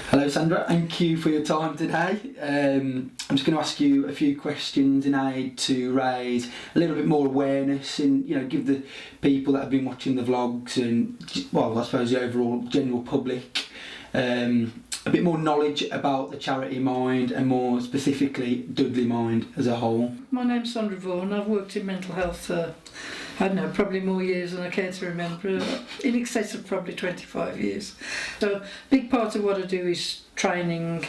Hello Sandra, thank you for your time today. I'm just going to ask you a few questions in aid to raise a little bit more awareness and give the people that have been watching the vlogs and I suppose the overall general public a bit more knowledge about the charity Mind and more specifically Dudley Mind as a whole. My name's Sandra Vaughan. I've worked in mental health for, I don't know, probably more years than I care to remember, in excess of probably 25 years. So a big part of what I do is training,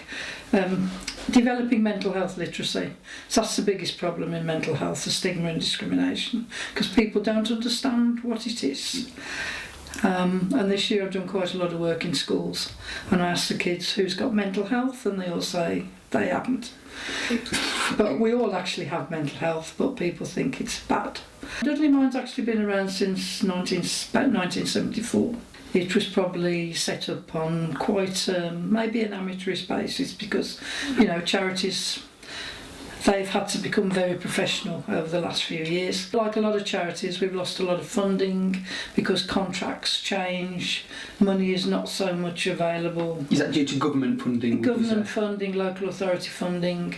developing mental health literacy. So that's the biggest problem in mental health, the stigma and discrimination, because people don't understand what it is. And this year I've done quite a lot of work in schools, and I ask the kids who's got mental health and they all say they haven't. But we all actually have mental health, but people think it's bad. Dudley Mind's actually been around since about 1974. It was probably set up on quite maybe an amateurish basis because charities, they've had to become very professional over the last few years. Like a lot of charities, we've lost a lot of funding because contracts change, money is not so much available. Is that due to government funding? Government funding, local authority funding.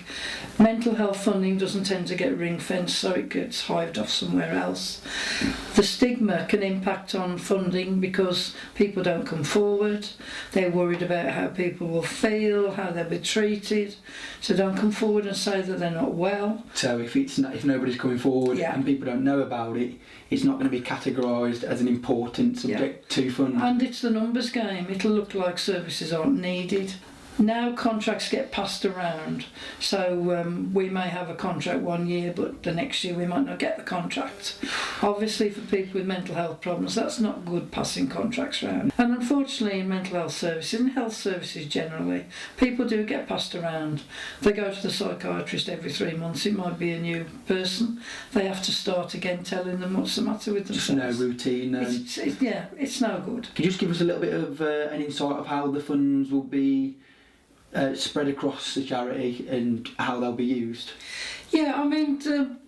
Mental health funding doesn't tend to get ring-fenced, so it gets hived off somewhere else. The stigma can impact on funding because people don't come forward. They're worried about how people will feel, how they'll be treated, so don't come forward and say that they're not well. So if nobody's coming forward and people don't know about it, it's not going to be categorised as an important subject to fund. And it's the numbers game. It'll look like services aren't needed. Now contracts get passed around, so we may have a contract one year, but the next year we might not get the contract. Obviously for people with mental health problems, that's not good, passing contracts around. And unfortunately in mental health services, and health services generally, people do get passed around. They go to the psychiatrist every 3 months, it might be a new person. They have to start again telling them what's the matter with themselves. Just no routine. It's no good. Can you just give us a little bit of an insight of how the funds will be spread across the charity and how they'll be used? Yeah, I mean,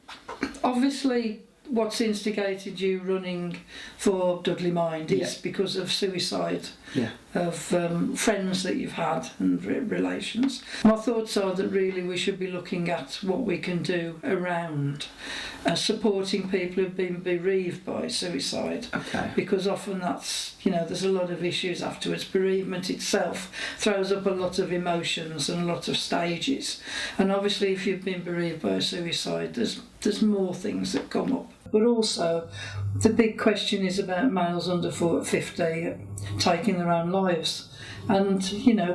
obviously what's instigated you running for Dudley Mind is because of suicide of friends that you've had and relations. My thoughts are that really we should be looking at what we can do around supporting people who've been bereaved by suicide. Okay. Because often that's, there's a lot of issues afterwards. Bereavement itself throws up a lot of emotions and a lot of stages. And obviously if you've been bereaved by a suicide, there's more things that come up. But also, the big question is about males under 50 taking their own lives. And,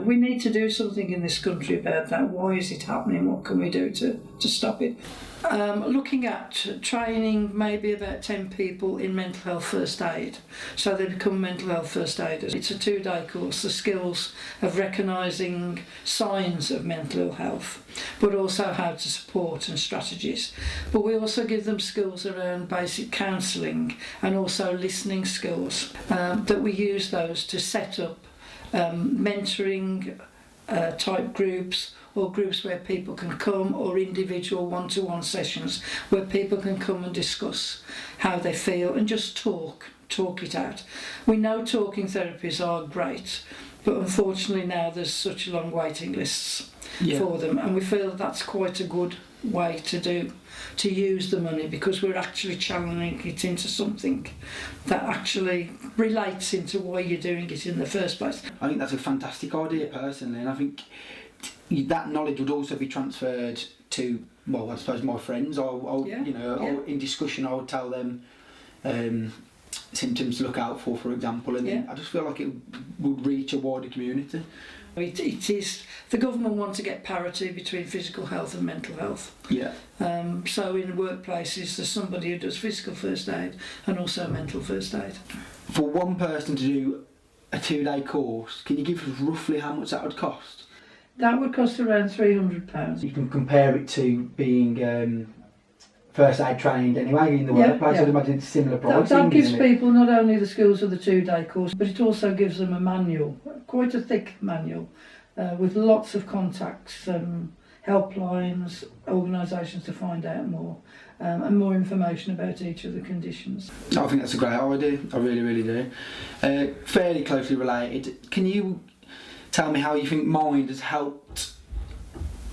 we need to do something in this country about that. Why is it happening? What can we do to stop it? Looking at training maybe about 10 people in mental health first aid, so they become mental health first aiders. It's a 2-day course, the skills of recognising signs of mental ill health, but also how to support and strategies. But we also give them skills around basic counselling and also listening skills, that we use those to set up mentoring type groups, or groups where people can come, or individual one-to-one sessions where people can come and discuss how they feel and just talk it out. We know talking therapies are great, but unfortunately now there's such long waiting lists for them, and we feel that's quite a good way to use the money, because we're actually channeling it into something that actually relates into why you're doing it in the first place. I think that's a fantastic idea personally, and I think that knowledge would also be transferred to, I suppose my friends. In discussion I would tell them symptoms to look out for example, and then I just feel like it would reach a wider community. It is, the government want to get parity between physical health and mental health. So in workplaces there's somebody who does physical first aid and also mental first aid. For one person to do a 2-day course, can you give us roughly how much that would cost? That would cost around £300. You can compare it to being first aid trained anyway in the workplace. I'd imagine it's similar pricing. That gives people not only the skills of the 2-day course, but it also gives them a manual, quite a thick manual, with lots of contacts, helplines, organisations to find out more, and more information about each of the conditions. I think that's a great idea. I really, really do. Fairly closely related. Can you tell me how you think Mind has helped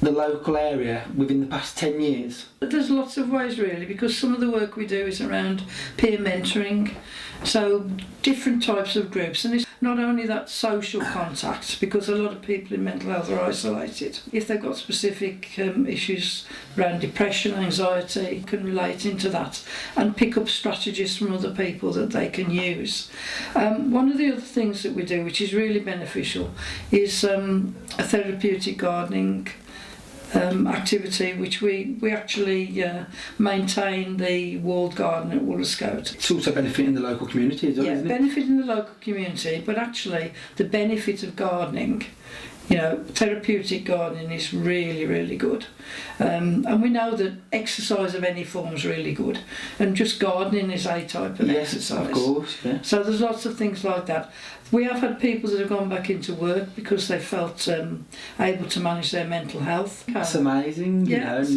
the local area within the past 10 years? There's lots of ways really, because some of the work we do is around peer mentoring, so different types of groups, and it's not only that social contact, because a lot of people in mental health are isolated. If they've got specific issues around depression, anxiety, can relate into that and pick up strategies from other people that they can use. One of the other things that we do, which is really beneficial, is a therapeutic gardening activity, which we actually maintain the walled garden at Woolscote. It's also benefiting the local community as well, isn't it? Benefiting the local community, but actually the benefit of gardening, therapeutic gardening is really, really good. And we know that exercise of any form is really good, and just gardening is a type of exercise. Of course, yeah. So there's lots of things like that. We have had people that have gone back into work because they felt able to manage their mental health. That's amazing, there's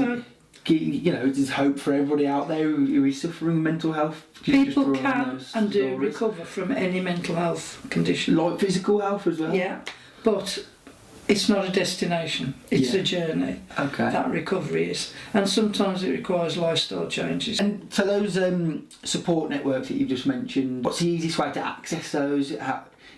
hope for everybody out there who is suffering mental health. People can and do recover from any mental health condition. Like physical health as well? Yeah, but it's not a destination, it's a journey. Okay. That recovery is. And sometimes it requires lifestyle changes. And so those support networks that you've just mentioned, what's the easiest way to access those?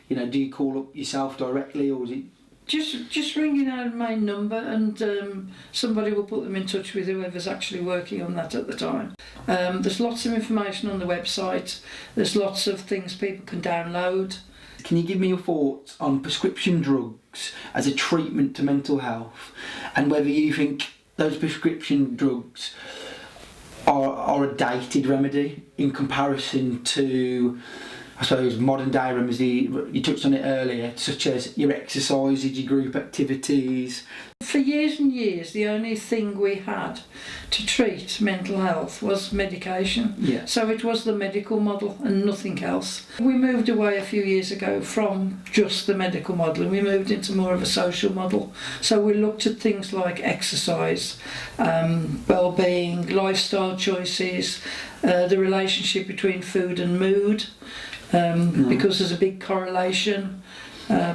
Do you call up yourself directly, or is it just ringing our main number, and somebody will put them in touch with whoever's actually working on that at the time. There's lots of information on the website. There's lots of things people can download. Can you give me your thoughts on prescription drugs as a treatment to mental health, and whether you think those prescription drugs are a dated remedy in comparison to, I suppose, modern day remedy? You touched on it earlier, such as your exercises, your group activities. For years and years, the only thing we had to treat mental health was medication. Yeah. So it was the medical model and nothing else. We moved away a few years ago from just the medical model, and we moved into more of a social model. So we looked at things like exercise, well-being, lifestyle choices, the relationship between food and mood, because there's a big correlation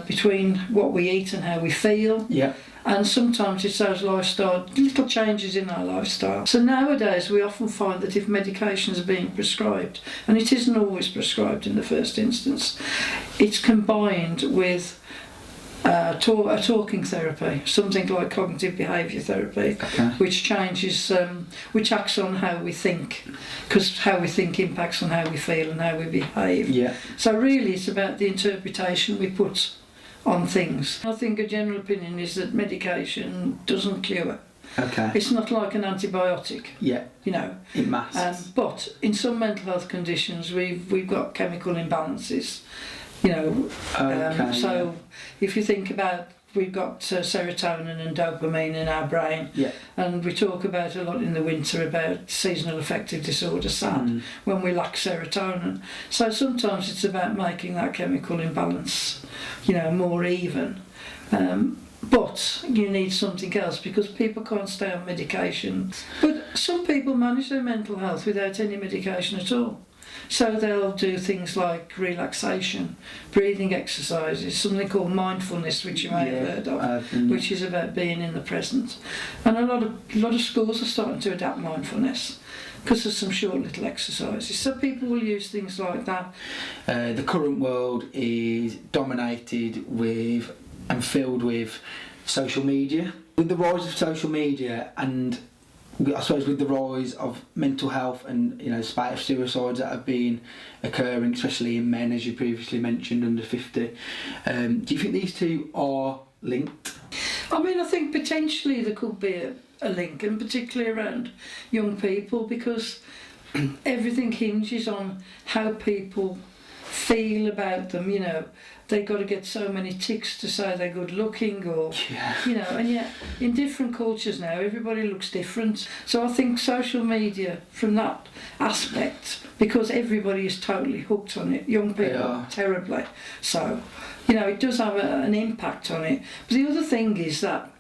between what we eat and how we feel. Yeah. And sometimes it's those little changes in our lifestyle. So nowadays we often find that if medications are being prescribed, and it isn't always prescribed in the first instance, it's combined with a talking therapy, something like cognitive behaviour therapy, which changes, which acts on how we think, because how we think impacts on how we feel and how we behave. Yeah. So really it's about the interpretation we put on things. I think a general opinion is that medication doesn't cure. Okay. It's not like an antibiotic. Yeah. It masks. But in some mental health conditions we've got chemical imbalances. So if you think about, we've got serotonin and dopamine in our brain, and we talk about a lot in the winter about seasonal affective disorder, SAD, when we lack serotonin. So sometimes it's about making that chemical imbalance, more even. But you need something else, because people can't stay on medication. But some people manage their mental health without any medication at all. So they'll do things like relaxation, breathing exercises, something called mindfulness, which you may have heard of, which is about being in the present. And a lot of schools are starting to adapt mindfulness, because there's some short little exercises. So people will use things like that. The current world is dominated with and filled with social media. With the rise of social media, and I suppose with the rise of mental health and spate of suicides that have been occurring, especially in men, as you previously mentioned, under 50, do you think these two are linked? I think potentially there could be a link, and particularly around young people, because everything hinges on how people feel about them. They've got to get so many ticks to say they're good looking, or and yet in different cultures now everybody looks different. So I think social media, from that aspect, because everybody is totally hooked on it, young people terribly, so it does have an impact on it. But the other thing is that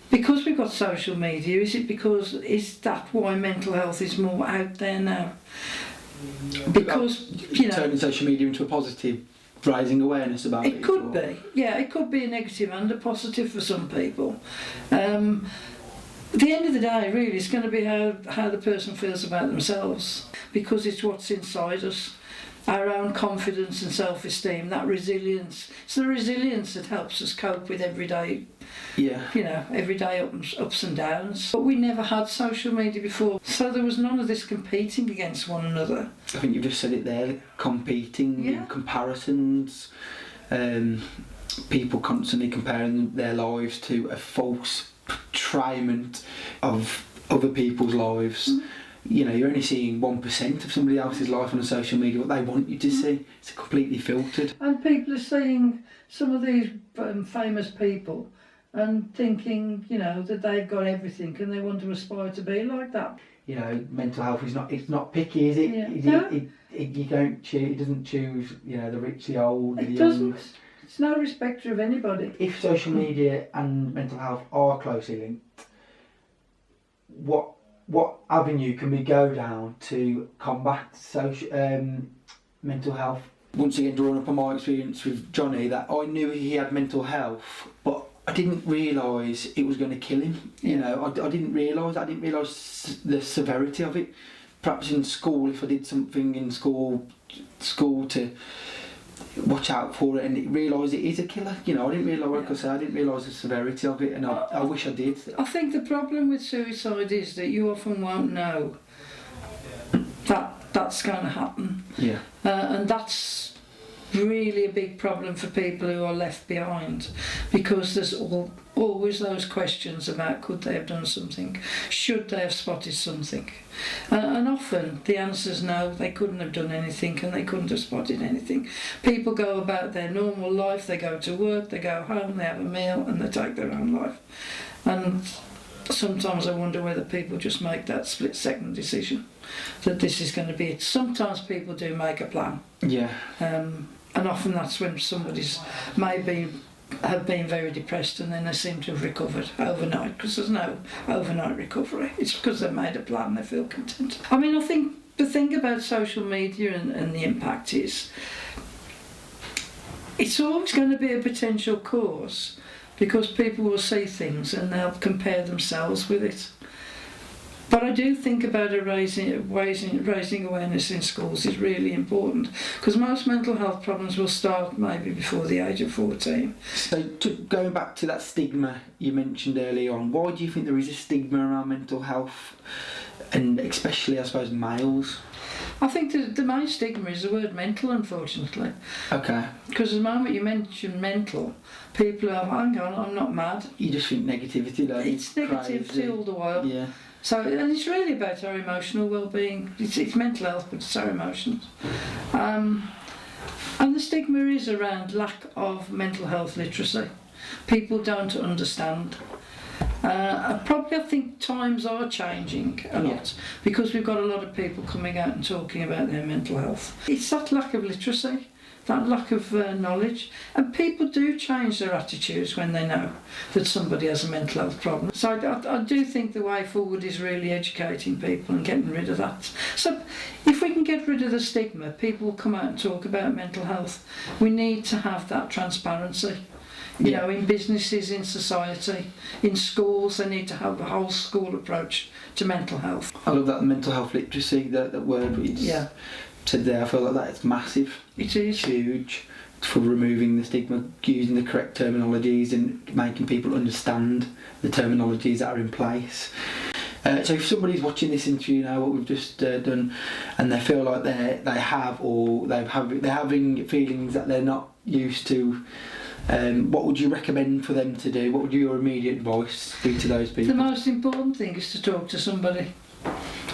because we've got social media, is that why mental health is more out there now? Because turning social media into a positive raising awareness about it? It could be, yeah, it could be a negative and a positive for some people. At the end of the day, really, it's going to be how the person feels about themselves, because it's what's inside us, our own confidence and self-esteem, that resilience. It's the resilience that helps us cope with everyday, everyday ups and downs. But we never had social media before, so there was none of this competing against one another. I think you've just said it there, competing, comparisons, people constantly comparing their lives to a false portrayment of other people's lives. You know, you're only seeing 1% of somebody else's life on social media, what they want you to see. It's completely filtered. And people are seeing some of these famous people and thinking, that they've got everything and they want to aspire to be like that. You know, mental health it's not picky, is it? You don't choose, it doesn't choose, the rich, the old, the young. It doesn't. It's no respecter of anybody. If social media and mental health are closely linked, what avenue can we go down to combat mental health? Once again, drawing up on my experience with Johnny, that I knew he had mental health, but I didn't realise it was going to kill him. I didn't realise the severity of it. Perhaps in school, if I did something in school to watch out for it and realise it is a killer. I didn't realise, I didn't realise the severity of it, and I wish I did. I think the problem with suicide is that you often won't know that that's going to happen. Yeah. And that's really a big problem for people who are left behind, because there's always those questions about could they have done something, should they have spotted something, and often the answer is no, they couldn't have done anything and they couldn't have spotted anything. People go about their normal life, they go to work, they go home, they have a meal and they take their own life. And sometimes I wonder whether people just make that split-second decision that this is going to be it. Sometimes people do make a plan. Yeah. And often that's when somebody's have been very depressed and then they seem to have recovered overnight, because there's no overnight recovery. It's because they've made a plan, they feel content. I mean, I think the thing about social media and the impact is it's always going to be a potential cause, because people will see things and they'll compare themselves with it. But I do think about raising awareness in schools is really important, because most mental health problems will start maybe before the age of 14. So going back to that stigma you mentioned earlier on, why do you think there is a stigma around mental health, and especially, I suppose, males? I think the main stigma is the word mental, unfortunately. Okay. Because the moment you mention mental, people are, hang on, I'm not mad. You just think negativity, don't you? It's negativity all the while. Yeah. So, and it's really about our emotional well-being. It's mental health, but it's our emotions. And the stigma is around lack of mental health literacy. People don't understand. Probably I think times are changing a lot, because we've got a lot of people coming out and talking about their mental health. It's that lack of literacy, that lack of knowledge, and people do change their attitudes when they know that somebody has a mental health problem. So I do think the way forward is really educating people and getting rid of that. So if we can get rid of the stigma, people will come out and talk about mental health. We need to have that transparency. You know, in businesses, in society, in schools, they need to have a whole school approach to mental health. I love that mental health literacy, that word we said there. I feel like that is massive. It is. Huge for removing the stigma, using the correct terminologies and making people understand the terminologies that are in place. So if somebody's watching this interview now, what we've just done, and they feel like they're having feelings that they're not used to, what would you recommend for them to do? What would your immediate advice be to those people? The most important thing is to talk to somebody,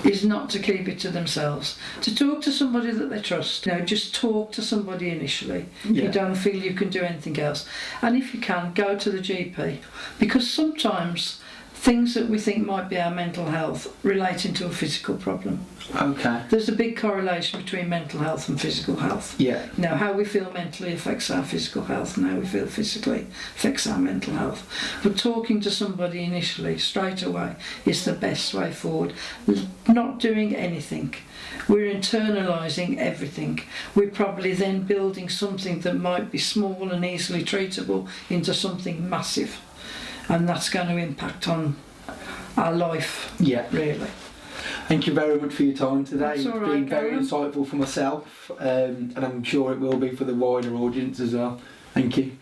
is not to keep it to themselves. To talk to somebody that they trust. Just talk to somebody initially. If you don't feel you can do anything else. And if you can, go to the GP. Because sometimes things that we think might be our mental health relating to a physical problem. Okay. There's a big correlation between mental health and physical health. Yeah. You know, how we feel mentally affects our physical health, and how we feel physically affects our mental health. But talking to somebody initially, straight away, is the best way forward. Not doing anything. We're internalising everything. We're probably then building something that might be small and easily treatable into something massive. And that's going to impact on our life, really. Thank you very much for your time today. That's It's all right, been very Gavin. insightful for myself, and I'm sure it will be for the wider audience as well. Thank you.